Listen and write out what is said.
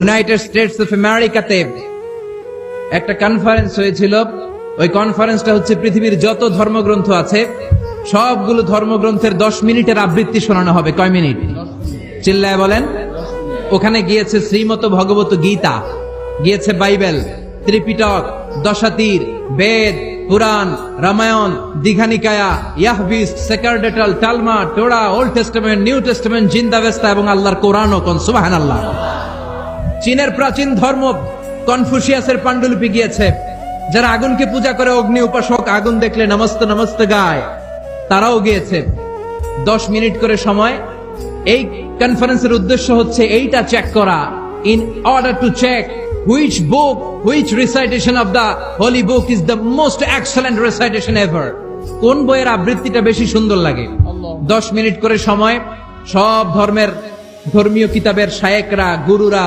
United states of আমেরিকাতে একটা conference হয়েছিল। ওই কনফারেন্সটা হচ্ছে পৃথিবীর যত ধর্মগ্রন্থ আছে সবগুলো ধর্মগ্রন্থের 10 মিনিটের আবৃত্তি শোনানো হবে। কয় মিনিট? চিল্লায় বলেন। ওখানে গিয়েছে শ্রীমত ভগবত গীতা, গিয়েছে বাইবেল, ত্রিপিটক, দশাতীর, বেদ, পুরাণ, রামায়ণ, দীঘানিকায়া, ইয়াহবিস, সেকারডেটাল, Talmud, Torah, Old Testament, New Testament, Zend Avesta এবং আল্লাহর কোরআনও। কোন সুবহানাল্লাহ। চীনের প্রাচীন ধর্ম কনফুসিয়াসের পাণ্ডুলিপি গিয়েছে। যারা আগুনকে পূজা করে, অগ্নি উপাসক, আগুন দেখলে নমস্তে নমস্তে গায়, তারাও গিয়েছে। 10 মিনিট করে সময়। এই কনফারেন্সের উদ্দেশ্য হচ্ছে এইটা চেক করা, in order to check which book, which recitation of the holy book is the most excellent recitation ever. কোন বইয়ের আবৃত্তিটা বেশি সুন্দর লাগে। 10 মিনিট করে সময়। সব ধর্মের ধর্মীয় কিতাবের শায়েকরা, গুরুরা